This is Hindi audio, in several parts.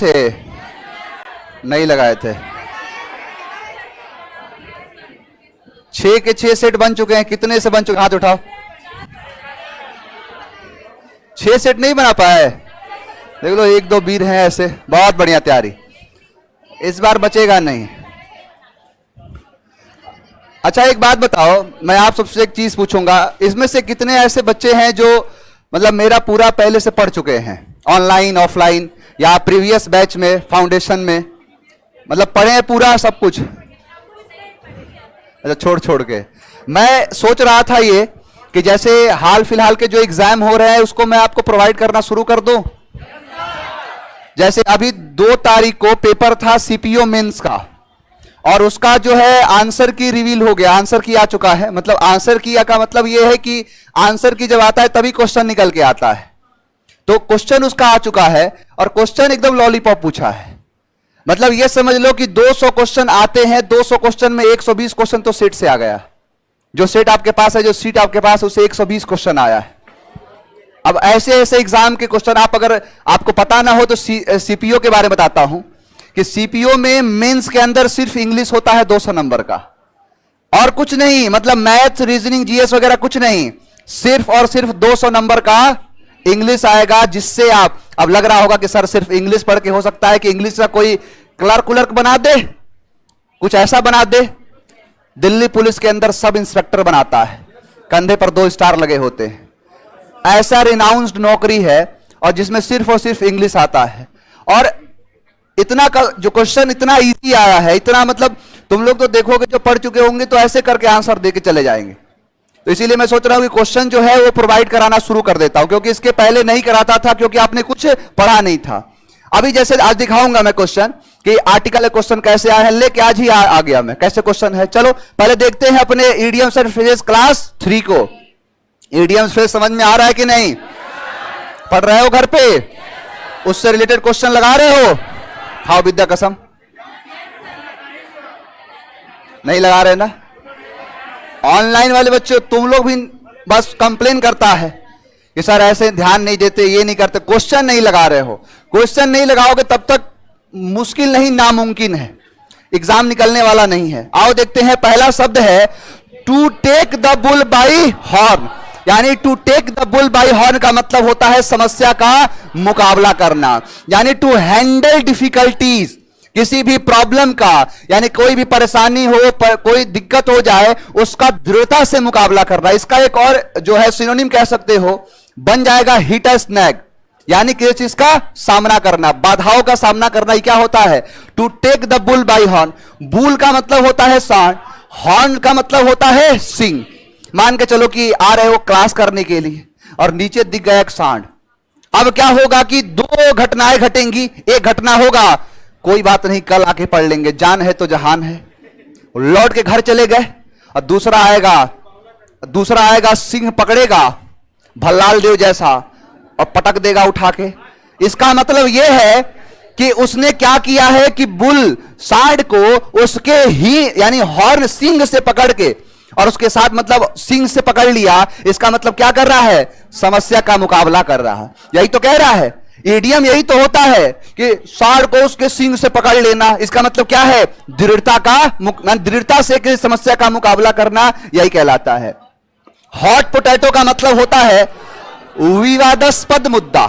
थे? नहीं लगाए थे। 6 के 6 सेट बन चुके हैं। कितने से बन चुके? हाथ उठाओ। 6 सेट नहीं बना पाए? देख लो, 1-2 वीर हैं ऐसे। बहुत बढ़िया तैयारी, इस बार बचेगा नहीं। अच्छा एक बात बताओ, मैं आप सबसे एक चीज पूछूंगा, इसमें से कितने ऐसे बच्चे हैं जो मतलब मेरा पूरा पहले से पढ़ चुके हैं, ऑनलाइन ऑफलाइन या प्रीवियस बैच में, फाउंडेशन में, मतलब पढ़े हैं पूरा सब कुछ? अच्छा, छोड़ छोड़ के। मैं सोच रहा था ये कि जैसे हाल फिलहाल के जो एग्जाम हो रहे हैं उसको मैं आपको प्रोवाइड करना शुरू कर दूं। जैसे अभी 2 तारीख को पेपर था सीपीओ मेंस का, और उसका जो है आंसर की रिवील हो गया, आंसर की आ चुका है। मतलब आंसर की का मतलब यह है कि आंसर की जब आता है तभी क्वेश्चन निकल के आता है। तो क्वेश्चन उसका आ चुका है और क्वेश्चन एकदम लॉलीपॉप पूछा है। मतलब यह समझ लो कि 200 क्वेश्चन आते हैं, 200 क्वेश्चन में 120 क्वेश्चन तो सेट से आ गया। जो सेट आपके पास है, जो सीट आपके पास है, उससे 120 क्वेश्चन आया है। अब ऐसे ऐसे एग्जाम के क्वेश्चन, आप अगर आपको पता ना हो तो सीपीओ के बारे में बताता हूं कि सीपीओ में मेंस के अंदर सिर्फ इंग्लिश होता है 200 नंबर का, और कुछ नहीं। मतलब मैथ, रीजनिंग, जीएस वगैरह कुछ नहीं, सिर्फ और सिर्फ 200 नंबर का इंग्लिश आएगा, जिससे आप, अब लग रहा होगा कि सर सिर्फ इंग्लिश पढ़ के हो सकता है कि इंग्लिश का कोई क्लर्क बना दे, कुछ ऐसा बना दे। दिल्ली पुलिस के अंदर सब इंस्पेक्टर बनाता है, कंधे पर 2 स्टार लगे होते हैं। ऐसा रिनाउंस्ड नौकरी है, और जिसमें सिर्फ और सिर्फ इंग्लिश आता है। और इतना का जो क्वेश्चन इतना इजी आया है, इतना मतलब तुम लोग तो देखोगे जो पढ़ चुके होंगे तो ऐसे करके आंसर देके चले जाएंगे। तो इसीलिए मैं सोच रहा हूं कि क्वेश्चन जो है वो प्रोवाइड कराना शुरू कर देता हूं, क्योंकि इसके पहले नहीं कराता था, क्योंकि आपने कुछ पढ़ा नहीं था। अभी जैसे आज दिखाऊंगा मैं क्वेश्चन कि आर्टिकल क्वेश्चन कैसे आए हैं, लेके आज ही आ गया मैं, कैसे क्वेश्चन है। चलो पहले देखते हैं अपने इडियम्स एंड फ्रेजेस क्लास 3 को। इडियम्स फ्रेज समझ में आ रहा है कि नहीं? पढ़ रहे हो घर पे? उससे रिलेटेड क्वेश्चन लगा रहे हो? खाओ विद्या कसम, नहीं लगा रहे ना? ऑनलाइन वाले बच्चे तुम लोग भी बस कंप्लेन करता है कि सर ऐसे ध्यान नहीं देते, ये नहीं करते, क्वेश्चन नहीं लगा रहे हो। क्वेश्चन नहीं लगाओगे तब तक मुश्किल नहीं, नामुमकिन है, एग्जाम निकलने वाला नहीं है। आओ देखते हैं, पहला शब्द है to take the bull by horn. यानी to take the bull by horn का मतलब होता है समस्या का मुकाबला करना, यानी टू हैंडल डिफिकल्टीज, किसी भी प्रॉब्लम का, यानी कोई भी परेशानी हो, कोई दिक्कत हो जाए, उसका दृढ़ता से मुकाबला करना। इसका एक और जो है सिनोनिम कह सकते हो, बन जाएगा हिट एंड स्नैग, यानी किसी चीज का सामना करना, बाधाओं का सामना करना। ये क्या होता है? To take the bull by horn. Bull का मतलब होता है सांड, हॉर्न का मतलब होता है सिंग। मान के चलो कि आ रहे हो क्लास करने के लिए और नीचे दिख गया एक सांड। अब क्या होगा कि 2 घटनाएं घटेंगी। एक घटना होगा, कोई बात नहीं कल आके पढ़ लेंगे, जान है तो जहान है, लौट के घर चले गए। और दूसरा आएगा सिंह पकड़ेगा भल्लाल देव जैसा और पटक देगा उठा के। इसका मतलब यह है कि उसने क्या किया है कि बुल सांड को उसके ही यानी हॉर्न सिंग से पकड़ के, और उसके साथ मतलब सिंग से पकड़ लिया। इसका मतलब क्या कर रहा है? समस्या का मुकाबला कर रहा है। यही तो कह रहा है इडियम, यही तो होता है कि सांड को उसके सिंग से पकड़ लेना। इसका मतलब क्या है? दृढ़ता से किसी समस्या का मुकाबला करना, यही कहलाता है। हॉट पोटैटो का मतलब होता है विवादास्पद मुद्दा,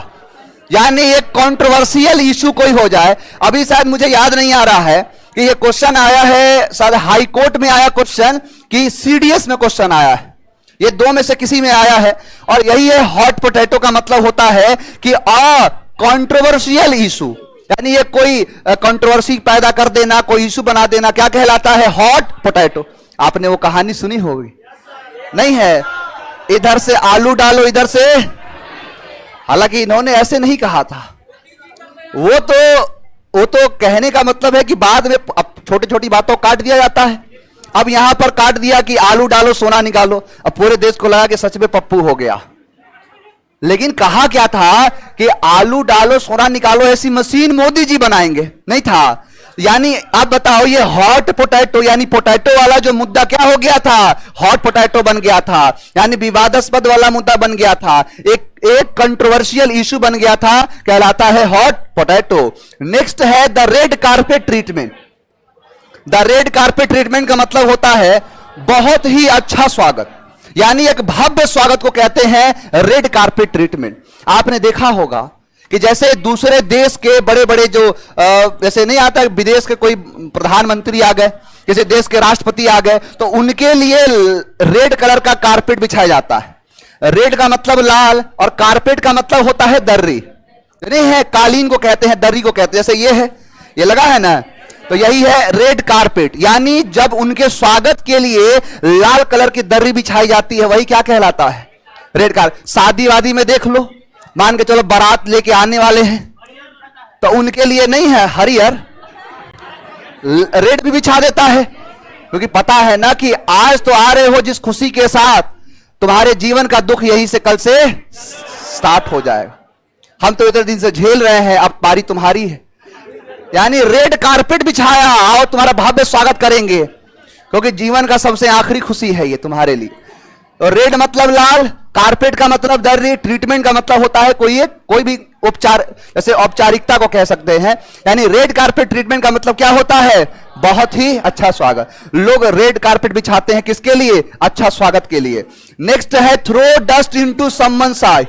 यानी एक कंट्रोवर्शियल इशू कोई हो जाए। अभी शायद मुझे याद नहीं आ रहा है कि ये क्वेश्चन आया है, शायद हाई कोर्ट में आया क्वेश्चन कि सीडीएस में क्वेश्चन आया है, ये 2 में से किसी में आया है। और यही है हॉट पोटैटो का मतलब होता है कि कंट्रोवर्शियल इशू, यानी ये कोई कंट्रोवर्सी पैदा कर देना, कोई इशू बना देना, क्या कहलाता है? Hot potato. आपने वो कहानी सुनी होगी, नहीं है? इधर से आलू डालो, इधर से, हालांकि इन्होंने ऐसे नहीं कहा था। वो तो कहने का मतलब है कि बाद में छोटी छोटी बातों काट दिया जाता है। अब यहां पर काट दिया कि आलू डालो सोना निकालो, अब पूरे देश को लगा कि सच में पप्पू हो गया। लेकिन कहा क्या था कि आलू डालो सोना निकालो ऐसी मशीन मोदी जी बनाएंगे, नहीं था। यानी आप बताओ, ये हॉट पोटैटो यानी पोटैटो वाला जो मुद्दा क्या हो गया था, हॉट पोटैटो बन गया था, यानी विवादास्पद वाला मुद्दा बन गया था, एक कंट्रोवर्शियल इशू बन गया था, कहलाता है हॉट पोटैटो। नेक्स्ट है the red carpet treatment. The red carpet treatment का मतलब होता है बहुत ही अच्छा स्वागत, यानी एक भव्य स्वागत को कहते हैं रेड कारपेट ट्रीटमेंट। आपने देखा होगा कि जैसे दूसरे देश के बड़े बड़े जो जैसे नहीं आता, विदेश के कोई प्रधानमंत्री आ गए, किसी देश के राष्ट्रपति आ गए, तो उनके लिए रेड कलर का कारपेट बिछाया जाता है। रेड का मतलब लाल और कारपेट का मतलब होता है दर्री, नहीं है, कालीन को कहते हैं, दर्री को कहते हैं। जैसे ये है, ये लगा है ना, तो यही है रेड कारपेट। यानी जब उनके स्वागत के लिए लाल कलर की दर्री बिछाई जाती है, वही क्या कहलाता है, रेड कारपेट। शादी वादी में देख लो, मान के चलो बारात लेके आने वाले हैं, तो उनके लिए नहीं है हरियर, रेड भी बिछा देता है, क्योंकि पता है ना कि आज तो आ रहे हो जिस खुशी के साथ, तुम्हारे जीवन का दुख यहीं से कल से स्टार्ट हो जाएगा। हम तो इतने दिन से झेल रहे हैं, अब बारी तुम्हारी है। यानी रेड कारपेट बिछाया, आओ तुम्हारा भव्य स्वागत करेंगे, क्योंकि जीवन का सबसे आखिरी खुशी है ये तुम्हारे लिए। तो रेड मतलब लाल, कारपेट का मतलब दर्री, ट्रीटमेंट का मतलब होता है कोई भी उपचार, जैसे औपचारिकता को कह सकते हैं। यानी रेड कारपेट ट्रीटमेंट का मतलब क्या होता है, बहुत ही अच्छा स्वागत। लोग रेड कारपेट बिछाते हैं किसके लिए, अच्छा स्वागत के लिए। नेक्स्ट है थ्रो डस्ट इनटू समवन्स आई।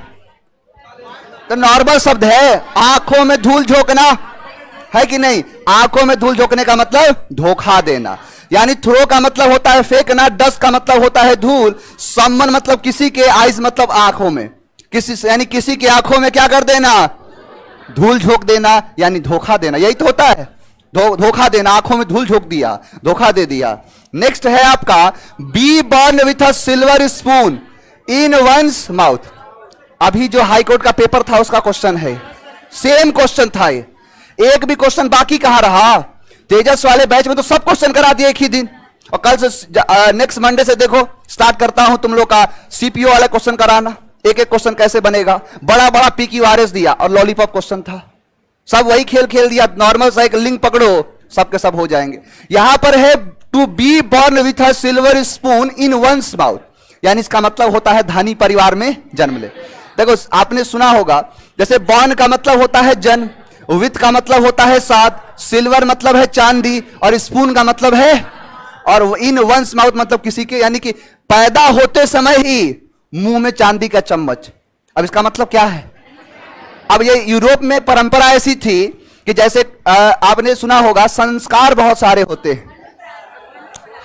तो नॉर्मल शब्द है, आंखों में धूल झोंकना, है कि नहीं। आंखों में धूल झोंकने का मतलब धोखा देना, यानी थ्रो का मतलब होता है फेंकना, डस्ट का मतलब होता है धूल, समवन मतलब किसी के, आइज मतलब आंखों में, किसी यानी किसी की आंखों में क्या कर देना, धूल झोंक देना, यानी धोखा देना, यही तो होता है, धोखा देना, आंखों में धूल झोंक दिया, धोखा दे दिया। नेक्स्ट है आपका be born with a silver spoon in one's mouth. अभी जो हाईकोर्ट का पेपर था उसका क्वेश्चन है, सेम क्वेश्चन था ये, एक भी क्वेश्चन बाकी कहां रहा। तेजस वाले बैच में तो सब क्वेश्चन करा दिए एक ही दिन, और कल से नेक्स्ट मंडे से देखो स्टार्ट करता हूं तुम लोग का सीपीओ वाला क्वेश्चन कराना, एक एक क्वेश्चन कैसे बनेगा। बड़ा बड़ा PQRS दिया और लॉलीपॉप क्वेश्चन था, सब वही खेल खेल दिया, नॉर्मल सा एक लिंक पकड़ो सबके सब हो जाएंगे। यहां पर है to be born with a silver spoon in one's mouth, यानी इसका मतलब होता है धनी परिवार में जन्म ले। देखो आपने सुना होगा, जैसे बॉर्न का मतलब होता है जन्म, विथ का मतलब होता है साथ, सिल्वर मतलब है चांदी, और स्पून का मतलब है, और इन वंस माउथ मतलब किसी के, यानी कि पैदा होते समय ही मुंह में चांदी का चम्मच। अब इसका मतलब क्या है, अब ये यूरोप में परंपरा ऐसी थी कि जैसे आपने सुना होगा संस्कार बहुत सारे होते हैं,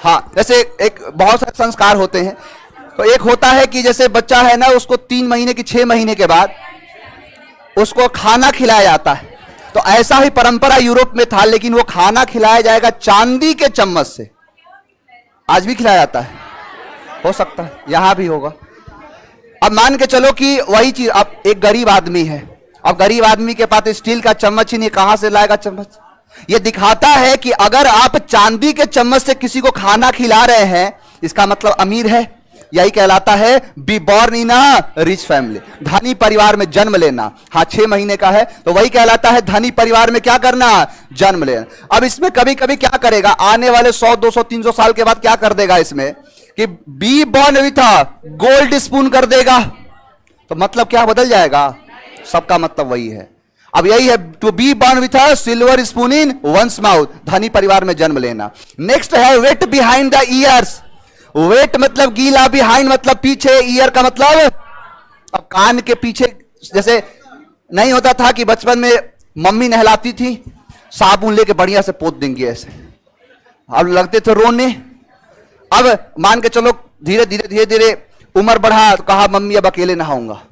हाँ, जैसे एक बहुत सारे संस्कार होते हैं। तो एक होता है कि जैसे बच्चा है ना, उसको 3 महीने की 6 महीने के बाद उसको खाना खिलाया जाता है, तो ऐसा ही परंपरा यूरोप में था, लेकिन वो खाना खिलाया जाएगा चांदी के चम्मच से। आज भी खिलाया जाता है, हो सकता है यहां भी होगा। अब मान के चलो कि वही चीज, अब एक गरीब आदमी है, अब गरीब आदमी के पास स्टील का चम्मच ही नहीं, कहां से लाएगा चम्मच। यह दिखाता है कि अगर आप चांदी के चम्मच से किसी को खाना खिला रहे हैं, इसका मतलब अमीर है, यही कहलाता है be born in a rich family, धनी परिवार में जन्म लेना। हाँ 6 महीने का है तो वही कहलाता है धनी परिवार में क्या करना, जन्म लेना। अब इसमें कभी कभी क्या करेगा, आने वाले 100 200 300 साल के बाद क्या कर देगा इसमें कि B born with a gold spoon कर देगा, तो मतलब क्या बदल जाएगा, सबका मतलब वही है। अब यही है to be born with a silver spoon in one's mouth, धनी परिवार में जन्म लेना। नेक्स्ट है wet behind the ears. Wet मतलब गीला, बिहाइंड मतलब पीछे, ईयर का मतलब अब कान के पीछे। जैसे नहीं होता था कि बचपन में मम्मी नहलाती थी, साबुन लेके बढ़िया से पोत देंगे ऐसे, अब लगते थे रोने। अब मान के चलो धीरे धीरे उम्र बढ़ा तो कहा मम्मी अब अकेले नहाऊंगा।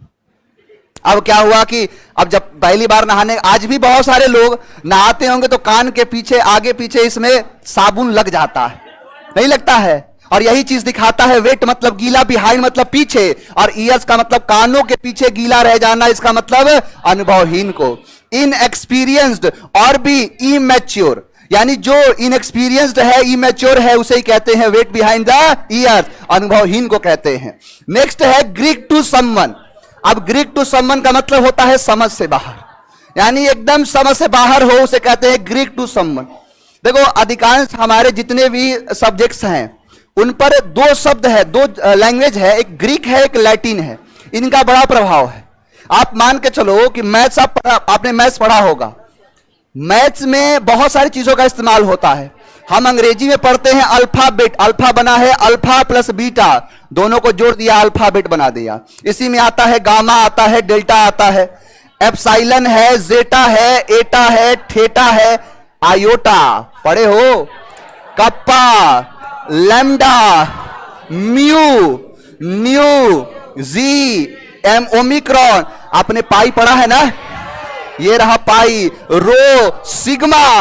अब क्या हुआ कि अब जब पहली बार नहाने, आज भी बहुत सारे लोग नहाते होंगे तो कान के पीछे आगे पीछे इसमें साबुन लग जाता है, नहीं लगता है। और यही चीज दिखाता है, वेट मतलब गीला, बिहाइंड मतलब पीछे, और ईयर्स का मतलब कानों के पीछे गीला रह जाना, इसका मतलब अनुभवहीन को। इनएक्सपीरियंस्ड और भी इमैच्योर, यानी जो इनएक्सपीरियंस्ड है, इमैच्योर है, उसे ही कहते हैं वेट बिहाइंड द ईयर्स, अनुभवहीन को कहते हैं। नेक्स्ट है ग्रीक टू समवन। अब ग्रीक टू समवन का मतलब होता है समझ से बाहर, यानी एकदम समझ से बाहर हो, उसे कहते हैं ग्रीक टू समवन। देखो अधिकांश हमारे जितने भी सब्जेक्ट्स हैं उन पर दो शब्द है, दो लैंग्वेज है, एक ग्रीक है एक लैटिन है, इनका बड़ा प्रभाव है। आप मान के चलो कि मैथ्स आपने मैथ्स पढ़ा होगा, मैथ्स में बहुत सारी चीजों का इस्तेमाल होता है। हम अंग्रेजी में पढ़ते हैं अल्फाबेट, अल्फा बना है अल्फा प्लस बीटा, दोनों को जोड़ दिया अल्फाबेट बना दिया। इसी में आता है गामा, आता है डेल्टा, आता है एप्सिलॉन है, जेटा है, एटा है, थीटा है, आयोटा पढ़े हो, कप्पा, लैम्डा, म्यू, न्यू, जी, एम, ओमिक्रॉन। आपने पाई पढ़ा है ना, ये रहा पाई, रो, सिग्मा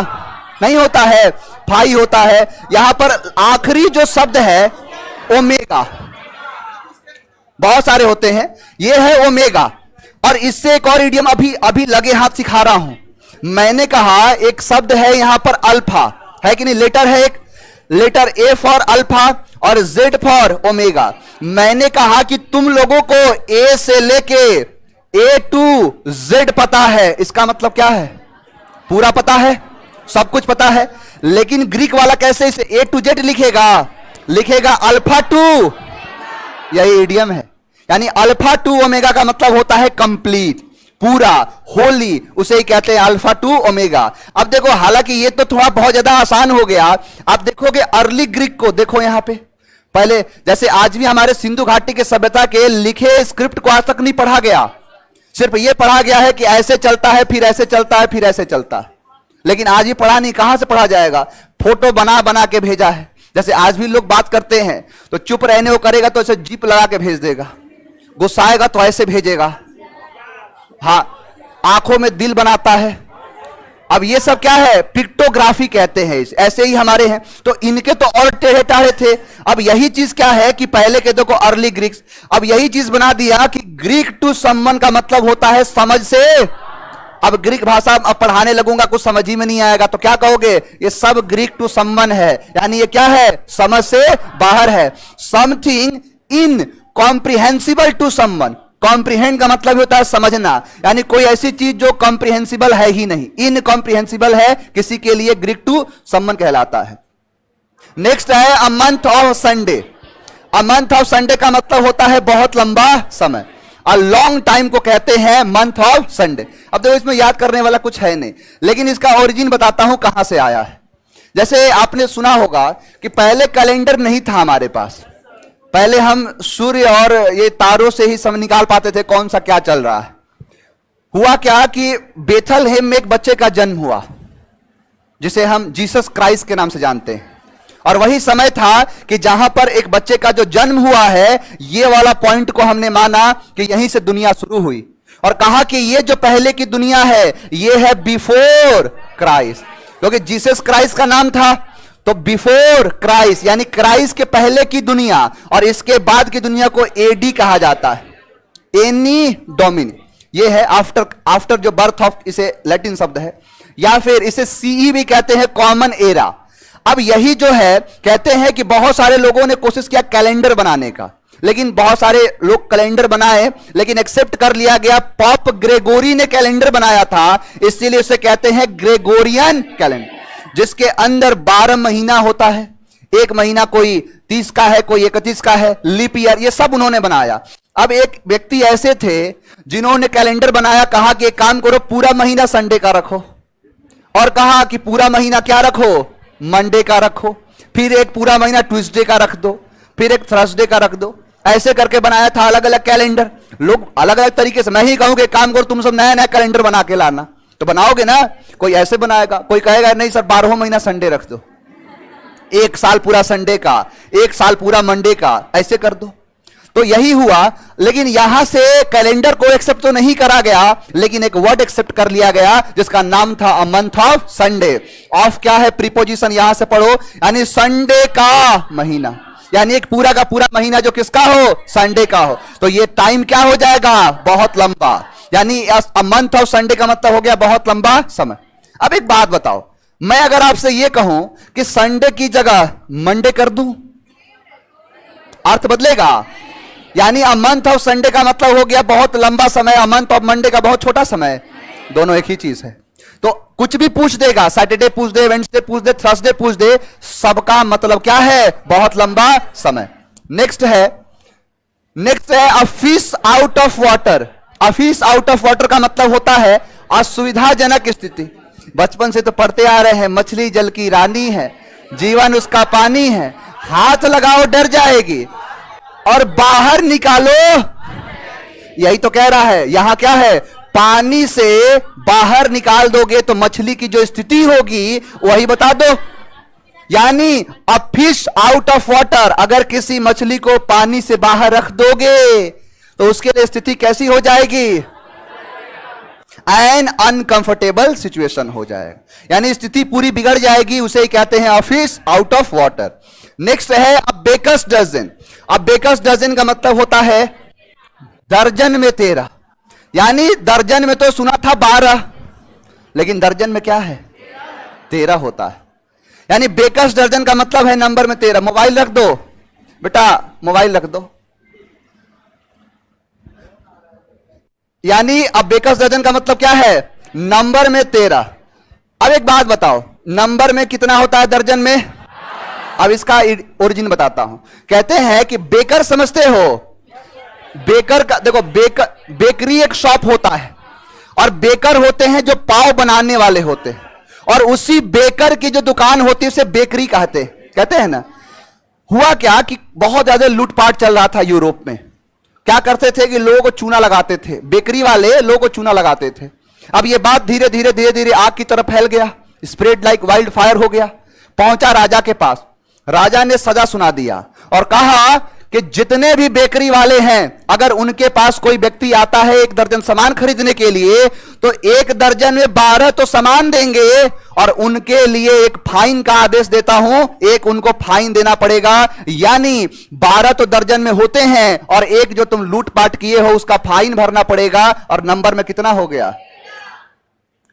नहीं होता है, पाई होता है। यहां पर आखिरी जो शब्द है ओमेगा, बहुत सारे होते हैं, ये है ओमेगा। और इससे एक और इडियम अभी लगे हाथ सिखा रहा हूं। मैंने कहा एक शब्द है यहां पर अल्फा, है कि नहीं, लेटर है एक, लेटर ए फॉर अल्फा और जेड फॉर ओमेगा। मैंने कहा कि तुम लोगों को ए से लेके ए टू जेड पता है, इसका मतलब क्या है, पूरा पता है, सब कुछ पता है। लेकिन ग्रीक वाला कैसे इसे ए टू जेड लिखेगा, लिखेगा अल्फा टू, यही इडियम है। यानी अल्फा टू ओमेगा का मतलब होता है कंप्लीट, पूरा, होली, उसे ही कहते हैं अल्फा टू ओमेगा। अब देखो, हालांकि ये तो थोड़ा बहुत ज्यादा आसान हो गया। आप देखोगे अर्ली ग्रीक को, देखो यहां पे पहले जैसे आज भी हमारे सिंधु घाटी के सभ्यता के लिखे स्क्रिप्ट को आज तक नहीं पढ़ा गया, सिर्फ ये पढ़ा गया है कि ऐसे चलता है, फिर ऐसे चलता है, फिर ऐसे चलता है। लेकिन आज ये पढ़ा नहीं, कहां से पढ़ा जाएगा, फोटो बना बना के भेजा है। जैसे आज भी लोग बात करते हैं तो चुप रहने को करेगा तो ऐसे जीप लगा के भेज देगा, गुस्साएगा तो ऐसे भेजेगा, हाँ आंखों में दिल बनाता है। अब ये सब क्या है, पिक्टोग्राफी कहते हैं, ऐसे ही हमारे हैं। तो इनके तो और टेढ़े टाढ़े थे। अब यही चीज क्या है कि पहले के देखो अर्ली ग्रीक्स, अब यही चीज बना दिया कि ग्रीक टू समवन का मतलब होता है समझ से। अब ग्रीक भाषा अब पढ़ाने लगूंगा, कुछ समझ ही में नहीं आएगा तो क्या कहोगे, ये सब ग्रीक टू समवन है, यानी ये क्या है, समझ से बाहर है। Something incomprehensible to someone, comprehend का मतलब होता है समझना, यानी कोई ऐसी चीज जो कॉम्प्रिहेंसिबल है ही नहीं, इनकॉम्प्रिहेंसिबल है किसी के लिए, ग्रीक टू समवन कहलाता है। नेक्स्ट है अ month of Sunday. A month of Sunday का मतलब होता है बहुत लंबा समय, अ लॉन्ग टाइम को कहते हैं मंथ ऑफ संडे। अब देखो इसमें याद करने वाला कुछ है नहीं, लेकिन इसका ओरिजिन बताता हूं कहां से आया है। जैसे आपने सुना होगा कि पहले कैलेंडर नहीं था हमारे पास, पहले हम सूर्य और ये तारों से ही समय निकाल पाते थे कौन सा क्या चल रहा है। हुआ क्या कि बेथलहेम में एक बच्चे का जन्म हुआ जिसे हम जीसस क्राइस्ट के नाम से जानते हैं, और वही समय था कि जहां पर एक बच्चे का जो जन्म हुआ है, ये वाला पॉइंट को हमने माना कि यहीं से दुनिया शुरू हुई, और कहा कि ये जो पहले की दुनिया है ये है बिफोर क्राइस्ट, क्योंकि जीसस क्राइस्ट का नाम था। तो बिफोर क्राइस्ट यानी क्राइस्ट के पहले की दुनिया, और इसके बाद की दुनिया को एडी कहा जाता है, एनी डोमिनी, ये है आफ्टर, आफ्टर जो बर्थ ऑफ, इसे लैटिन शब्द है, या फिर इसे सीई भी कहते हैं, कॉमन एरा। अब यही जो है कहते हैं कि बहुत सारे लोगों ने कोशिश किया कैलेंडर बनाने का, लेकिन बहुत सारे लोग कैलेंडर बनाए लेकिन एक्सेप्ट कर लिया गया, पॉप ग्रेगोरी ने कैलेंडर बनाया था, इसीलिए उसे कहते हैं ग्रेगोरियन कैलेंडर, जिसके अंदर 12 महीना होता है, एक महीना कोई 30 का है, कोई 31 का है, लीप ईयर, ये सब उन्होंने बनाया। अब एक व्यक्ति ऐसे थे जिन्होंने कैलेंडर बनाया, कहा कि एक काम करो पूरा महीना संडे का रखो, और कहा कि पूरा महीना क्या रखो, मंडे का रखो, फिर एक पूरा महीना ट्यूसडे का रख दो, फिर एक थर्सडे का रख दो, ऐसे करके बनाया था अलग अलग कैलेंडर। लोग अलग अलग तरीके से, मैं ही कहूं कि काम करो तुम सब नया नया कैलेंडर बना के लाना, तो बनाओगे ना, कोई ऐसे बनाएगा, कोई कहेगा नहीं सर 12 महीना संडे रख दो, एक साल पूरा संडे का, एक साल पूरा मंडे का, ऐसे कर दो। तो यही हुआ, लेकिन यहां से कैलेंडर को एक्सेप्ट तो नहीं करा गया, लेकिन एक वर्ड एक्सेप्ट कर लिया गया जिसका नाम था अ मंथ ऑफ संडे। ऑफ क्या है, प्रीपोजिशन, यहां से पढ़ो, यानी संडे का महीना, यानी एक पूरा का पूरा महीना जो किसका हो, संडे का हो। तो ये टाइम क्या हो जाएगा, बहुत लंबा, यानी अ मंथ ऑफ संडे का मतलब हो गया बहुत लंबा समय। अब एक बात बताओ, मैं अगर आपसे यह कहूं कि संडे की जगह मंडे कर दूं, अर्थ बदलेगा? यानी अ मंथ ऑफ संडे का मतलब हो गया बहुत लंबा समय, अ मंथ ऑफ मंडे का बहुत छोटा समय, दोनों एक ही चीज है। तो कुछ भी पूछ देगा, सैटरडे पूछ दे, वेडनेसडे पूछ दे, थर्सडे पूछ दे, सबका मतलब क्या है? बहुत लंबा समय। नेक्स्ट है a fish out of water. A fish out of water का मतलब होता है असुविधाजनक स्थिति। बचपन से तो पढ़ते आ रहे हैं, मछली जल की रानी है, जीवन उसका पानी है, हाथ लगाओ डर जाएगी और बाहर निकालो, यही तो कह रहा है। यहां क्या है? पानी से बाहर निकाल दोगे तो मछली की जो स्थिति होगी वही बता दो। यानी a fish out of water, अगर किसी मछली को पानी से बाहर रख दोगे तो उसके लिए स्थिति कैसी हो जाएगी? एन अनकंफर्टेबल सिचुएशन हो जाएगा, यानी स्थिति पूरी बिगड़ जाएगी, उसे ही कहते हैं a fish out of water. Next है अ बेकर्स डजन। अ बेकर्स डजन का मतलब होता है दर्जन में 13। यानी दर्जन में तो सुना था 12, लेकिन दर्जन में क्या है? 13 होता है। यानी बेकर्स दर्जन का मतलब है नंबर में 13। मोबाइल रख दो बेटा, मोबाइल रख दो। यानी अब बेकर्स दर्जन का मतलब क्या है? नंबर में 13। अब एक बात बताओ, नंबर में कितना होता है दर्जन में? अब इसका ओरिजिन बताता हूं। कहते हैं कि बेकर समझते हो? बेकर का देखो, बेकरी एक शॉप होता है और बेकर होते हैं जो पाव बनाने वाले होते हैं, और उसी बेकर की जो दुकान होती है उसे बेकरी कहते हैं ना। हुआ क्या कि बहुत ज्यादा लूटपाट चल रहा था यूरोप में। क्या करते थे कि लोगों को चूना लगाते थे, बेकरी वाले लोगों को चूना लगाते थे। अब यह बात धीरे धीरे आग की तरफ फैल गया, स्प्रेड लाइक वाइल्ड फायर हो गया, पहुंचा राजा के पास। राजा ने सजा सुना दिया और कहा कि जितने भी बेकरी वाले हैं, अगर उनके पास कोई व्यक्ति आता है 1 दर्जन सामान खरीदने के लिए, तो 1 दर्जन में 12 तो सामान देंगे और उनके लिए एक फाइन का आदेश देता हूं, एक उनको फाइन देना पड़ेगा। यानी 12 तो दर्जन में होते हैं और एक जो तुम लूटपाट किए हो उसका फाइन भरना पड़ेगा। और नंबर में कितना हो गया?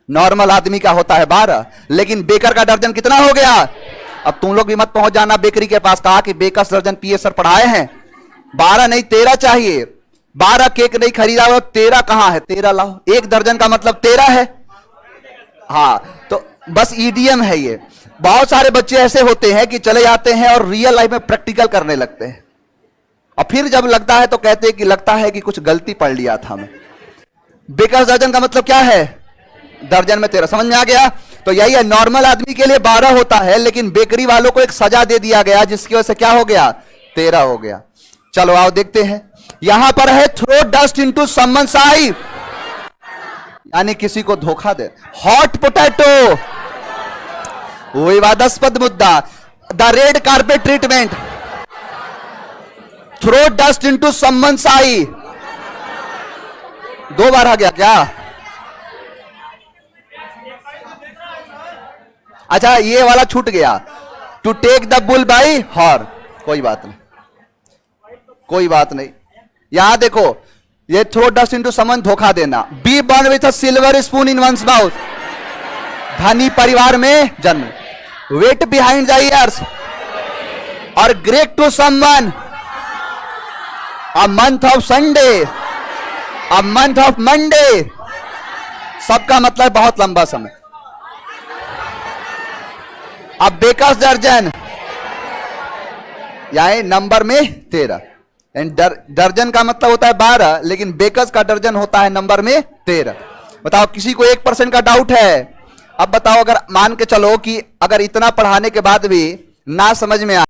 नॉर्मल आदमी का होता है 12, लेकिन बेकर का दर्जन कितना हो गया? अब तुम लोग भी मत पहुंच जाना बेकरी के पास, कहा कि बेकर्स दर्जन पीए सर पढ़ाए हैं, 12 नहीं 13 चाहिए। 12 केक नहीं खरीदा हो, 13 कहां है? 13 लाओ। 1 दर्जन का मतलब 13 है। हाँ, तो बस ईडीएम है ये। बहुत सारे बच्चे ऐसे होते हैं कि चले जाते हैं और रियल लाइफ में प्रैक्टिकल करने लगते हैं, और फिर जब लगता है तो कहते हैं कि लगता है कि कुछ गलती पढ़ लिया था मैं। बेकर्स दर्जन का मतलब क्या है? दर्जन में 13। समझ में आ गया? तो यही है, नॉर्मल आदमी के लिए 12 होता है, लेकिन बेकरी वालों को एक सजा दे दिया गया जिसकी वजह से क्या हो गया? 13 हो गया। चलो आओ देखते हैं। यहां पर है throw dust into someone's eye, यानी किसी को धोखा दे। हॉट पोटैटो, विवादास्पद मुद्दा। The red carpet treatment, throw dust into someone's eye. 2 बार आ गया क्या? अच्छा, ये वाला छूट गया। To take the bull by horn, कोई बात नहीं, कोई बात नहीं। यहां देखो, ये थ्रो डस्ट इनटू समवन, धोखा देना। Be born with a silver spoon in one's mouth, धनी परिवार में जन्म। वेट बिहाइंड द ईयर्स और great to someone, a month of Sunday, a month of Monday. सबका मतलब बहुत लंबा समय। अब बेकर्स दर्जन, यानी नंबर में 13। दर्जन का मतलब होता है 12, लेकिन बेकर्स का दर्जन होता है नंबर में 13। बताओ, किसी को 1% का डाउट है? अब बताओ, अगर मान के चलो कि अगर इतना पढ़ाने के बाद भी ना समझ में